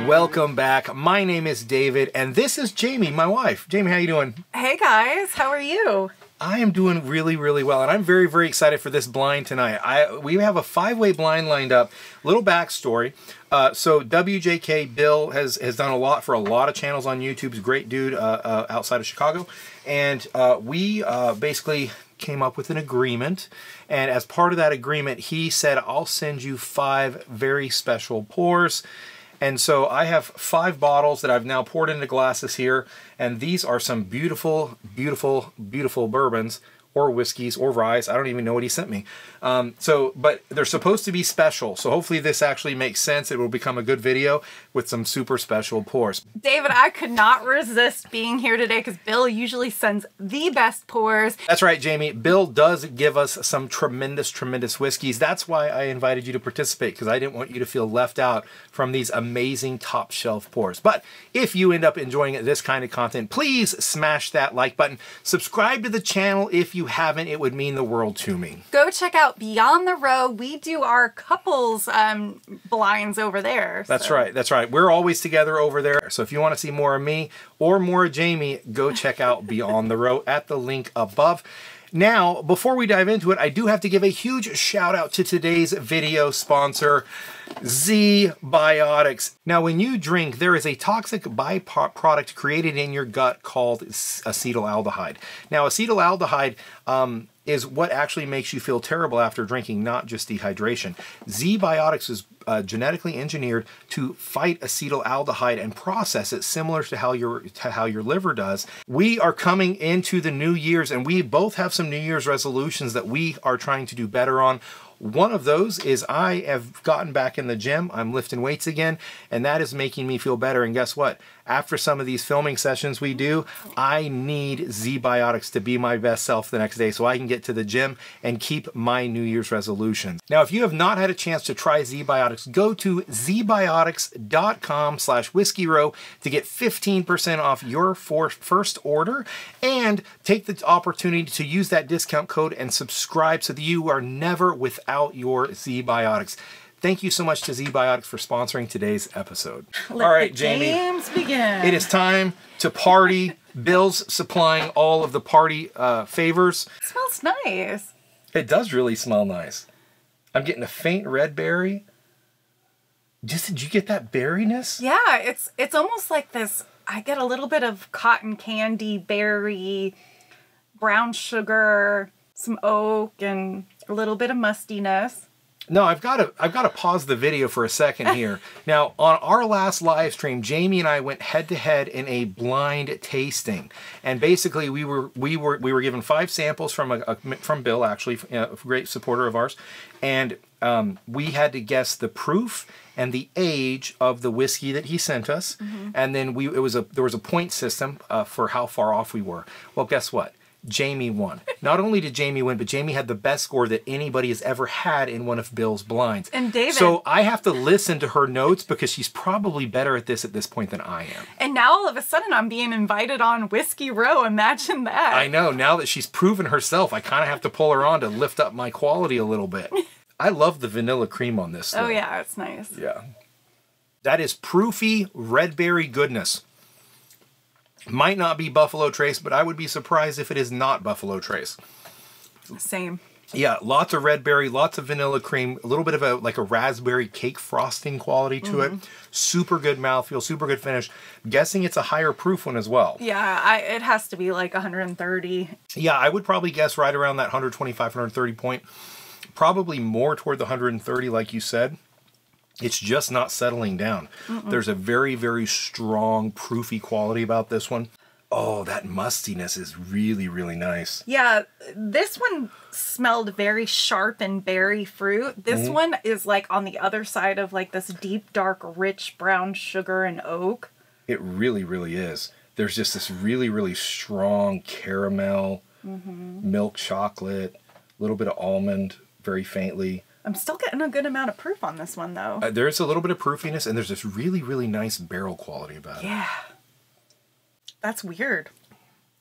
Welcome back. My name is David, and this is Jamie, my wife. Jamie, how you doing? Hey guys, how are you? I am doing really, really well, and I'm very, very excited for this blind tonight. We have a 5-way blind lined up. Little backstory. So WJK Bill has done a lot for a lot of channels on YouTube. He's a great dude outside of Chicago, and we basically came up with an agreement, and as part of that agreement, he said, I'll send you 5 very special pours. And so I have 5 bottles that I've now poured into glasses here, and these are some beautiful, beautiful, beautiful bourbons, or whiskeys, or ryes. I don't even know what he sent me. But they're supposed to be special, so hopefully this actually makes sense. It will become a good video with some super special pours. David, I could not resist being here today because Bill usually sends the best pours. That's right, Jamie. Bill does give us some tremendous, tremendous whiskeys. That's why I invited you to participate, because I didn't want you to feel left out from these amazing top shelf pours. But if you end up enjoying this kind of content, please smash that like button. Subscribe to the channel if you haven't. It would mean the world to me. Go check out Beyond the Row. We do our couples blinds over there. That's right. That's right. We're always together over there. So if you want to see more of me or more of Jamie, go check out Beyond the Row at the link above. Now, before we dive into it, I do have to give a huge shout out to today's video sponsor, Z-Biotics. Now, when you drink, there is a toxic byproduct created in your gut called acetaldehyde. Now, acetaldehyde is what actually makes you feel terrible after drinking, not just dehydration. Z-Biotics is genetically engineered to fight acetaldehyde and process it similar to how your liver does. We are coming into the New Year's, and we both have some New Year's resolutions that we are trying to do better on. One of those is I have gotten back in the gym. I'm lifting weights again, and that is making me feel better. And guess what? After some of these filming sessions we do, I need Z-Biotics to be my best self the next day so I can get to the gym and keep my New Year's resolutions. Now, if you have not had a chance to try Z-Biotics, go to zbiotics.com/whiskeyrow to get 15% off your first order, and take the opportunity to use that discount code and subscribe so that you are never without your Z-Biotics. Thank you so much to Z-Biotics for sponsoring today's episode. All right, Jamie. Games begin. It is time to party. Bill's supplying all of the party favors. It smells nice. It does really smell nice. I'm getting a faint red berry. Did you get that berryness? Yeah, it's almost like this. I get a little bit of cotton candy, berry, brown sugar, some oak, and a little bit of mustiness. No, I've got to pause the video for a second here. Now, on our last live stream, Jamie and I went head to head in a blind tasting, and basically we were given 5 samples from Bill, actually, a great supporter of ours, and we had to guess the proof and the age of the whiskey that he sent us, and then there was a point system for how far off we were. Well, guess what? Jamie won. Not only did Jamie win, but Jamie had the best score that anybody has ever had in one of Bill's blinds. And David. So I have to listen to her notes because she's probably better at this point than I am. And now all of a sudden I'm being invited on Whiskey Row. Imagine that. I know. Now that she's proven herself, I kind of have to pull her on to lift up my quality a little bit. I love the vanilla cream on this, though. Oh, yeah. It's nice. Yeah. That is proofy red berry goodness. Might not be Buffalo Trace, but I would be surprised if it is not Buffalo Trace. Same. Yeah, lots of red berry, lots of vanilla cream, a little bit of a raspberry cake frosting quality to it. Super good mouthfeel, super good finish. Guessing it's a higher proof one as well. Yeah, it has to be like 130. Yeah, I would probably guess right around that 125, 130 point. Probably more toward the 130, like you said. It's just not settling down. There's a very, very strong proofy quality about this one. Oh, that mustiness is really, really nice. Yeah, this one smelled very sharp and berry fruit. This one is like on the other side of like this deep, dark, rich brown sugar and oak. It really, really is. There's just this really, really strong caramel, milk chocolate, a little bit of almond, very faintly. I'm still getting a good amount of proof on this one, though. There's a little bit of proofiness, and there's this really, really nice barrel quality about it. Yeah. That's weird.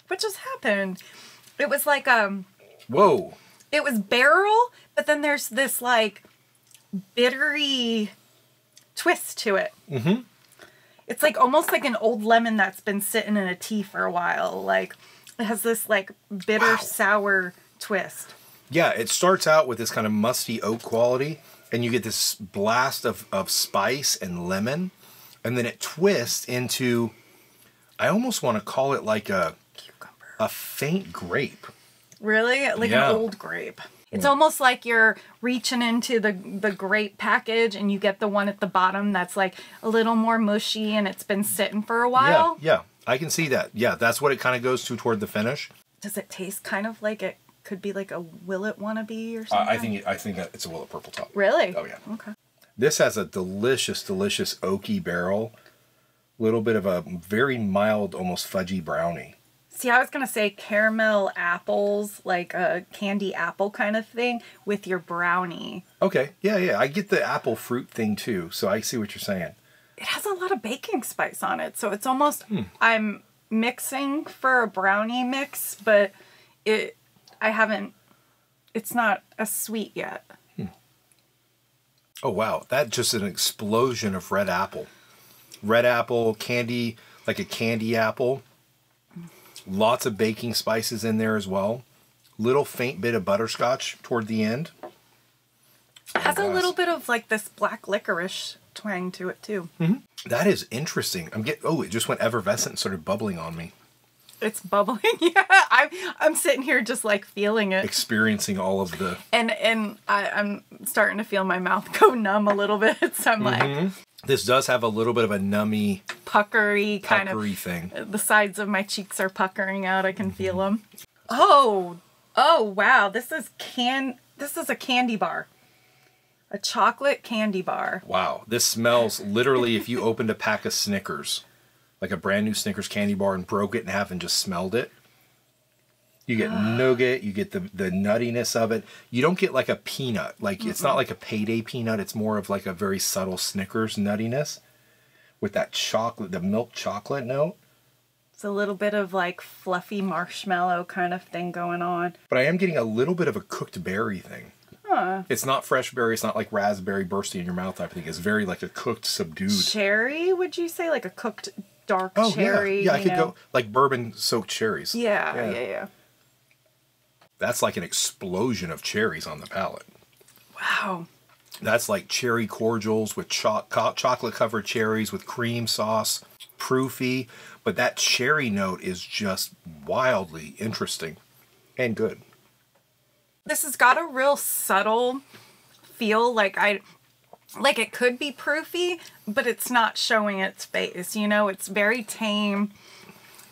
What just happened? It was like, Whoa. It was barrel, but then there's this, like, bittery twist to it. Mm-hmm. It's like almost like an old lemon that's been sitting in a tea for a while. Like it has this like bitter sour twist. Yeah, it starts out with this kind of musty oak quality, and you get this blast of spice and lemon, and then it twists into, I almost want to call it like a faint grape. Really? Like an old grape. It's almost like you're reaching into the grape package and you get the one at the bottom that's like a little more mushy and it's been sitting for a while. Yeah, I can see that. Yeah, that's what it kind of goes to toward the finish. Does it taste kind of like it could be like a Willet wannabe or something? I think that it's a Willet Purple Top. Really? Oh, yeah. Okay. This has a delicious, delicious oaky barrel. Little bit of a very mild, almost fudgy brownie. See, I was going to say caramel apples, like a candy apple kind of thing with your brownie. Okay. Yeah. I get the apple fruit thing too, so I see what you're saying. It has a lot of baking spice on it, so it's almost, I'm mixing for a brownie mix, but it's not as sweet yet. Oh, wow. That's just an explosion of red apple. Red apple, candy, like a candy apple. Lots of baking spices in there as well. Little faint bit of butterscotch toward the end. It has a little bit of like this black licorice twang to it too. Mm-hmm. That is interesting. It just went effervescent and started bubbling on me. It's bubbling. Yeah, I'm sitting here just like feeling it, experiencing all of the and I'm starting to feel my mouth go numb a little bit. So I'm like, this does have a little bit of a nummy, puckery thing. The sides of my cheeks are puckering out. I can feel them. Oh wow! This is a candy bar. A chocolate candy bar. Wow, this smells literally if you opened a pack of Snickers, like a brand new Snickers candy bar, and broke it in half and just smelled it. You get nougat, you get the nuttiness of it. You don't get like a peanut. Like it's not like a payday peanut. It's more of like a very subtle Snickers nuttiness with that chocolate, the milk chocolate note. It's a little bit of like fluffy marshmallow kind of thing going on. But I am getting a little bit of a cooked berry thing. Huh. It's not fresh berry. It's not like raspberry bursting in your mouth type of thing. It's very like a cooked, subdued. Cherry, would you say? Like a cooked dark Oh, cherry? yeah. I could go like bourbon-soaked cherries. Yeah. That's like an explosion of cherries on the palate. Wow. That's like cherry cordials with chocolate-covered cherries with cream sauce. Proofy. But that cherry note is just wildly interesting and good. This has got a real subtle feel, like it could be proofy, but it's not showing its face. You know, it's very tame.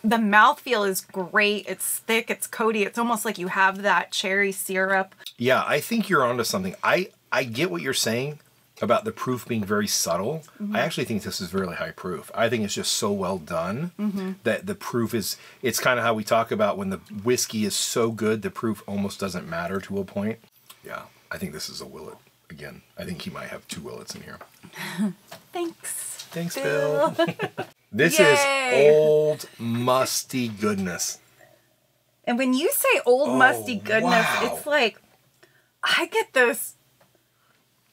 The mouthfeel is great. It's thick, it's coaty. It's almost like you have that cherry syrup. Yeah, I think you're onto something. I get what you're saying about the proof being very subtle. I actually think this is really high proof. I think it's just so well done that the proof it's kind of how we talk about when the whiskey is so good, the proof almost doesn't matter to a point. Yeah, I think this is a Willet. Again, I think he might have 2 Willets in here. Thanks, Bill. This is old, musty goodness. And when you say old, musty goodness, it's like, I get this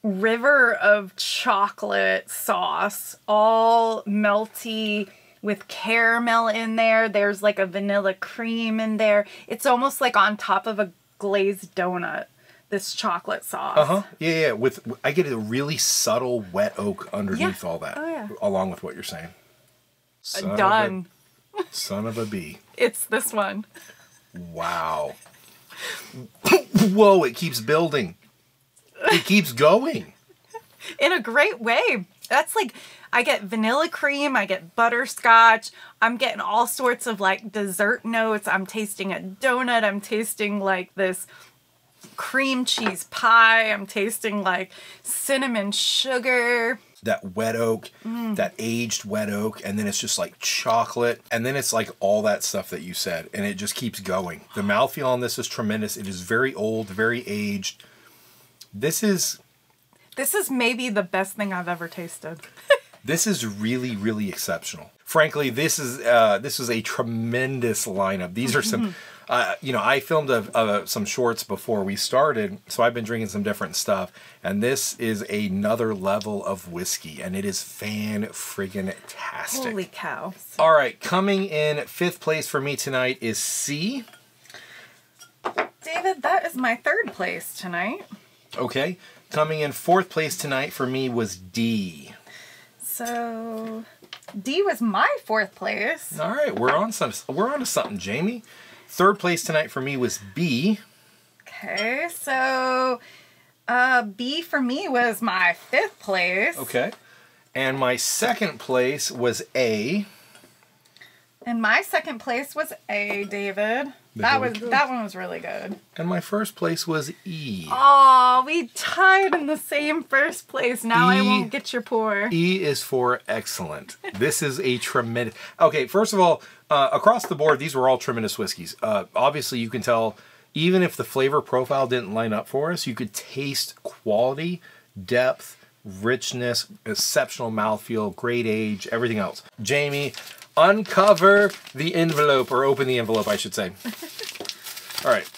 river of chocolate sauce, all melty with caramel in there. There's like a vanilla cream in there. It's almost like on top of a glazed donut, this chocolate sauce. Yeah. I get a really subtle wet oak underneath all that. Oh, yeah. Along with what you're saying. Done. Son of a bee. It's this one. Wow. Whoa, it keeps building. It keeps going. In a great way. That's like, I get vanilla cream, I get butterscotch, I'm getting all sorts of like dessert notes. I'm tasting a donut, I'm tasting like this cream cheese pie, I'm tasting like cinnamon sugar. That wet oak, that aged wet oak, and then it's just like chocolate, and then it's like all that stuff that you said, and it just keeps going. The mouthfeel on this is tremendous. It is very old, very aged. This is maybe the best thing I've ever tasted. This is really, really exceptional. Frankly, this is a tremendous lineup. These are some You know, I filmed some shorts before we started, so I've been drinking some different stuff, and this is another level of whiskey, and it is fan-friggin-tastic. Holy cow. All right, coming in 5th place for me tonight is C. David, that is my 3rd place tonight. Okay. Coming in 4th place tonight for me was D. So D was my 4th place. All right, we're on to something, Jamie. 3rd place tonight for me was B. Okay, so B for me was my 5th place. Okay. And my 2nd place was A. And my 2nd place was A, David. That one was really good. And my 1st place was E. Oh, we tied in the same 1st place. Now I won't get your pour. E is for excellent. This is a tremendous... Okay, first of all, across the board, these were all tremendous whiskeys. Obviously, you can tell, even if the flavor profile didn't line up for us, you could taste quality, depth, richness, exceptional mouthfeel, great age, everything else. Jamie, uncover the envelope, or open the envelope, I should say. All right.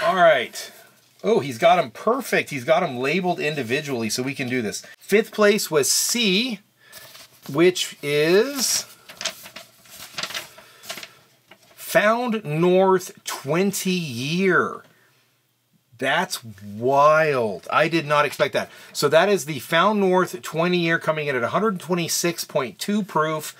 All right. Oh, he's got them perfect. He's got them labeled individually, so we can do this. 5th place was C, which is Found North 20 Year. That's wild. I did not expect that. So that is the Found North 20 Year, coming in at 126.2 proof.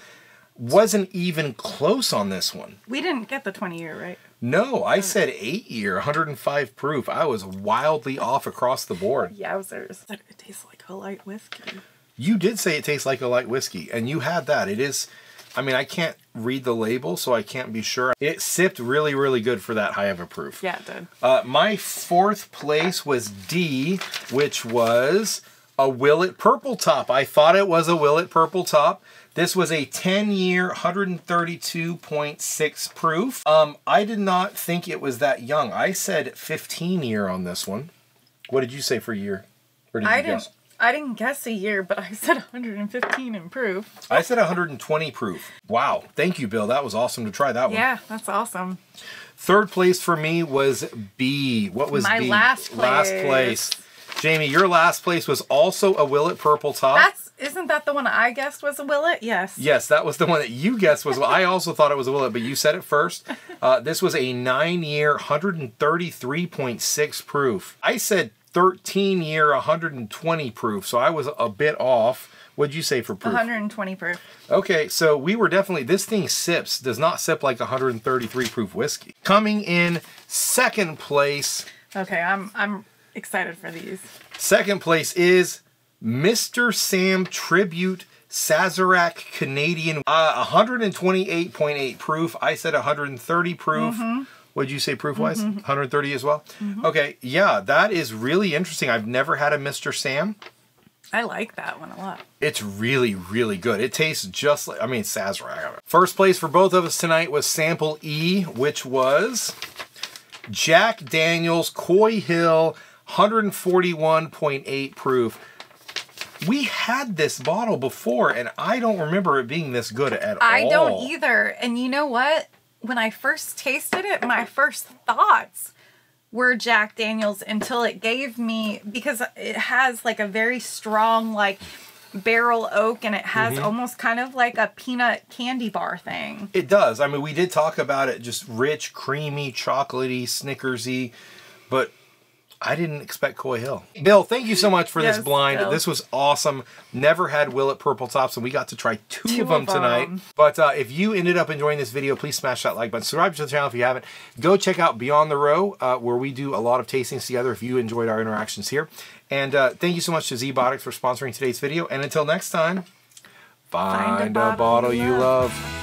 Wasn't even close on this one. We didn't get the 20 year, right? No, I said 8 year, 105 proof. I was wildly off across the board. Yowzers. It tastes like a light whiskey. You did say it tastes like a light whiskey, and you had that. It is... I mean, I can't read the label, so I can't be sure. It sipped really, really good for that high of a proof. Yeah, it did. My 4th place was D, which was a Willet Purple Top. I thought it was a Willet Purple Top. This was a 10-year, 132.6 proof. I did not think it was that young. I said 15-year on this one. What did you say for year? Or did you guess? I didn't guess a year, but I said 115 in proof. I said 120 proof. Wow. Thank you, Bill. That was awesome to try that one. Yeah, that's awesome. 3rd place for me was B. What was my B? last place. Last place. Jamie, your last place was also a Willet Purple Top. Isn't that the one I guessed was a Willet? Yes. Yes, that was the one that you guessed was. I also thought it was a Willet, but you said it first. This was a 9-year, 133.6 proof. I said 13-year, 120 proof, so I was a bit off. What'd you say for proof? 120 proof. Okay, so we were definitely... This thing does not sip like 133 proof whiskey. Coming in 2nd place... Okay, I'm excited for these. 2nd place is Mr. Sam Tribute Sazerac Canadian. 128.8 proof. I said 130 proof. What'd you say proof-wise? 130 as well? Okay, yeah, that is really interesting. I've never had a Mr. Sam. I like that one a lot. It's really, really good. It tastes just like, I mean, Sazerac. 1st place for both of us tonight was Sample E, which was Jack Daniel's Coy Hill 141.8 proof. We had this bottle before, and I don't remember it being this good at all. I don't either. And you know what? When I first tasted it, my first thoughts were Jack Daniel's until it gave me, because it has like a very strong like barrel oak, and it has almost kind of like a peanut candy bar thing. It does. I mean, we did talk about it, just rich, creamy, chocolatey, Snickersy, but I didn't expect Coy Hill. Bill, thank you so much for this blind. Bill. This was awesome. Never had Willet Purple Tops, and we got to try two of them tonight. But if you ended up enjoying this video, please smash that like button. Subscribe to the channel if you haven't. Go check out Beyond the Row, where we do a lot of tastings together if you enjoyed our interactions here. And thank you so much to ZBotics for sponsoring today's video. And until next time, find a bottle you love.